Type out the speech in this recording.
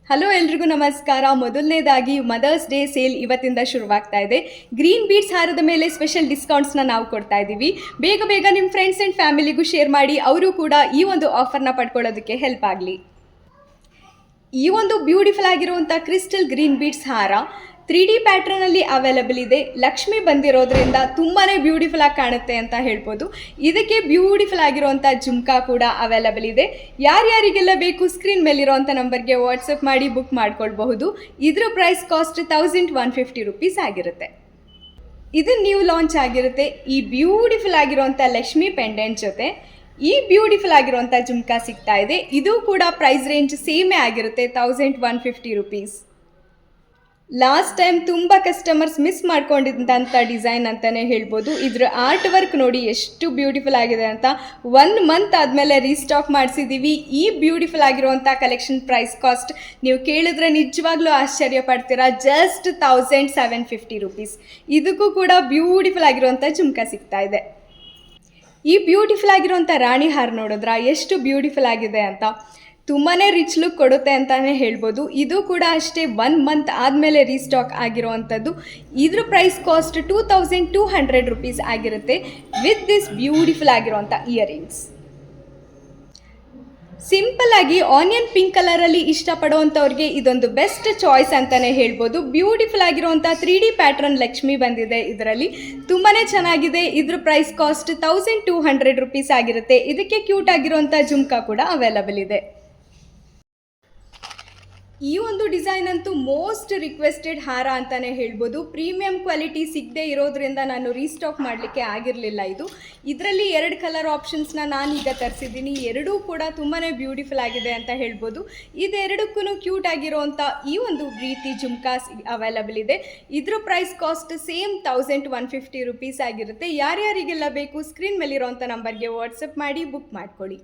Hello ಎಲ್ರಿಗೂ ನಮಸ್ಕಾರ. ಮೊದಲನೇದಾಗಿ ಮದರ್ಸ್ ಡೇ ಸೇಲ್ ಇವತ್ತಿಂದ ಶುರುವಾಗ್ತಾ ಇದೆ. ಗ್ರೀನ್ ಬೀಡ್ಸ್ ಹಾರದ ಮೇಲೆ ಸ್ಪೆಷಲ್ ಡಿಸ್ಕೌಂಟ್ಸ್ನ ನಾವು ಕೊಡ್ತಾ ಇದ್ದೀವಿ. ಬೇಗ ಬೇಗ ನಿಮ್ಮ ಫ್ರೆಂಡ್ಸ್ ಆ್ಯಂಡ್ ಫ್ಯಾಮಿಲಿಗೂ ಶೇರ್ ಮಾಡಿ, ಅವರು ಕೂಡ ಈ ಒಂದು ಆಫರ್ನ ಪಡ್ಕೊಳ್ಳೋದಕ್ಕೆ ಹೆಲ್ಪ್ ಆಗಲಿ. ಈ ಒಂದು ಬ್ಯೂಟಿಫುಲ್ ಆಗಿರುವಂಥ ಕ್ರಿಸ್ಟಲ್ ಗ್ರೀನ್ ಬೀಡ್ಸ್ ಹಾರ 3D ಪ್ಯಾಟ್ರನಲ್ಲಿ ಅವೈಲಬಲ್ ಇದೆ. ಲಕ್ಷ್ಮಿ ಬಂದಿರೋದ್ರಿಂದ ತುಂಬಾ ಬ್ಯೂಟಿಫುಲ್ ಆಗಿ ಕಾಣುತ್ತೆ ಅಂತ ಹೇಳ್ಬೋದು. ಇದಕ್ಕೆ ಬ್ಯೂಟಿಫುಲ್ ಆಗಿರುವಂಥ ಜುಮ್ಕಾ ಕೂಡ ಅವೈಲಬಲ್ ಇದೆ. ಯಾರ್ಯಾರಿಗೆಲ್ಲ ಬೇಕು ಸ್ಕ್ರೀನ್ ಮೇಲಿರೋವಂಥ ನಂಬರ್ಗೆ ವಾಟ್ಸಪ್ ಮಾಡಿ ಬುಕ್ ಮಾಡ್ಕೊಳ್ಬಹುದು. ಇದ್ರ ಪ್ರೈಸ್ ಕಾಸ್ಟ್ 1150 ರುಪೀಸ್ ಆಗಿರುತ್ತೆ. ಇದು ನ್ಯೂ ಲಾಂಚ್ ಆಗಿರುತ್ತೆ. ಈ ಬ್ಯೂಟಿಫುಲ್ ಆಗಿರುವಂಥ ಲಕ್ಷ್ಮಿ ಪೆಂಡೆಂಟ್ ಜೊತೆ ಈ ಬ್ಯೂಟಿಫುಲ್ ಆಗಿರುವಂಥ ಜುಮ್ಕಾ ಸಿಗ್ತಾ ಇದೆ. ಇದು ಕೂಡ ಪ್ರೈಸ್ ರೇಂಜ್ ಸೇಮೇ ಆಗಿರುತ್ತೆ, 1150 ರುಪೀಸ್. ಲಾಸ್ಟ್ ಟೈಮ್ ತುಂಬ ಕಸ್ಟಮರ್ಸ್ ಮಿಸ್ ಮಾಡ್ಕೊಂಡಿದ್ದಂಥ ಡಿಸೈನ್ ಅಂತಲೇ ಹೇಳ್ಬೋದು. ಇದ್ರ ಆರ್ಟ್ ವರ್ಕ್ ನೋಡಿ ಎಷ್ಟು ಬ್ಯೂಟಿಫುಲ್ ಆಗಿದೆ ಅಂತ. 1 ಮಂತ್ ಆದಮೇಲೆ ರೀಸ್ಟಾಕ್ ಮಾಡಿಸಿದ್ದೀವಿ. ಈ ಬ್ಯೂಟಿಫುಲ್ ಆಗಿರುವಂಥ ಕಲೆಕ್ಷನ್ ಪ್ರೈಸ್ ಕಾಸ್ಟ್ ನೀವು ಕೇಳಿದ್ರೆ ನಿಜವಾಗ್ಲೂ ಆಶ್ಚರ್ಯ ಪಡ್ತೀರಾ, ಜಸ್ಟ್ 1750 ರುಪೀಸ್. ಇದಕ್ಕೂ ಕೂಡ ಬ್ಯೂಟಿಫುಲ್ ಆಗಿರುವಂಥ ಜುಮ್ಕಾ ಸಿಗ್ತಾ ಇದೆ. ಈ ಬ್ಯೂಟಿಫುಲ್ ಆಗಿರುವಂಥ ರಾಣಿ ಹಾರ ನೋಡಿದ್ರ ಎಷ್ಟು ಬ್ಯೂಟಿಫುಲ್ ಆಗಿದೆ ಅಂತ. ತುಂಬಾ ರಿಚ್ ಲುಕ್ ಕೊಡುತ್ತೆ ಅಂತಲೇ ಹೇಳ್ಬೋದು. ಇದು ಕೂಡ ಅಷ್ಟೇ 1 ಮಂತ್ ಆದಮೇಲೆ ರೀಸ್ಟಾಕ್ ಆಗಿರುವಂಥದ್ದು. ಇದ್ರ ಪ್ರೈಸ್ ಕಾಸ್ಟ್ 2200 ರುಪೀಸ್ ಆಗಿರುತ್ತೆ ವಿತ್ ದಿಸ್ ಬ್ಯೂಟಿಫುಲ್ ಆಗಿರುವಂಥ ಇಯರಿಂಗ್ಸ್. ಸಿಂಪಲ್ ಆಗಿ ಆನಿಯನ್ ಪಿಂಕ್ ಕಲರಲ್ಲಿ ಇಷ್ಟಪಡುವಂಥವ್ರಿಗೆ ಇದೊಂದು ಬೆಸ್ಟ್ ಚಾಯ್ಸ್ ಅಂತಲೇ ಹೇಳ್ಬೋದು. ಬ್ಯೂಟಿಫುಲ್ ಆಗಿರುವಂಥ 3D ಪ್ಯಾಟ್ರನ್ ಲಕ್ಷ್ಮಿ ಬಂದಿದೆ. ಇದರಲ್ಲಿ ತುಂಬಾ ಚೆನ್ನಾಗಿದೆ. ಇದ್ರ ಪ್ರೈಸ್ ಕಾಸ್ಟ್ 1200 ರುಪೀಸ್ ಆಗಿರುತ್ತೆ. ಇದಕ್ಕೆ ಕ್ಯೂಟ್ ಆಗಿರುವಂಥ ಜುಮ್ಕಾ ಕೂಡ ಅವೈಲಬಲ್ ಇದೆ. ಈ ಒಂದು ಡಿಸೈನ್ ಅಂತೂ ಮೋಸ್ಟ್ ರಿಕ್ವೆಸ್ಟೆಡ್ ಹಾರ ಅಂತಲೇ ಹೇಳ್ಬೋದು. ಪ್ರೀಮಿಯಂ ಕ್ವಾಲಿಟಿ ಸಿಗದೆ ಇರೋದ್ರಿಂದ ನಾನು ರೀಸ್ಟಾಕ್ ಮಾಡಲಿಕ್ಕೆ ಆಗಿರಲಿಲ್ಲ. ಇದರಲ್ಲಿ 2 ಕಲರ್ ಆಪ್ಷನ್ಸ್ನ ನಾನೀಗ ತರಿಸಿದ್ದೀನಿ. ಎರಡೂ ಕೂಡ ತುಂಬಾ ಬ್ಯೂಟಿಫುಲ್ ಆಗಿದೆ ಅಂತ ಹೇಳ್ಬೋದು. ಇದೆರಡಕ್ಕೂ ಕ್ಯೂಟ್ ಆಗಿರೋವಂಥ ಈ ಒಂದು ರೀತಿ ಜುಮ್ಕಾಸ್ ಅವೈಲಬಲ್ ಇದೆ. ಇದ್ರ ಪ್ರೈಸ್ ಕಾಸ್ಟ್ ಸೇಮ್ 1150 ರುಪೀಸ್ ಆಗಿರುತ್ತೆ. ಯಾರ್ಯಾರಿಗೆಲ್ಲ ಬೇಕು ಸ್ಕ್ರೀನ್ ಮೇಲಿರೋವಂಥ ನಂಬರ್ಗೆ ವಾಟ್ಸಪ್ ಮಾಡಿ ಬುಕ್ ಮಾಡ್ಕೊಳ್ಳಿ.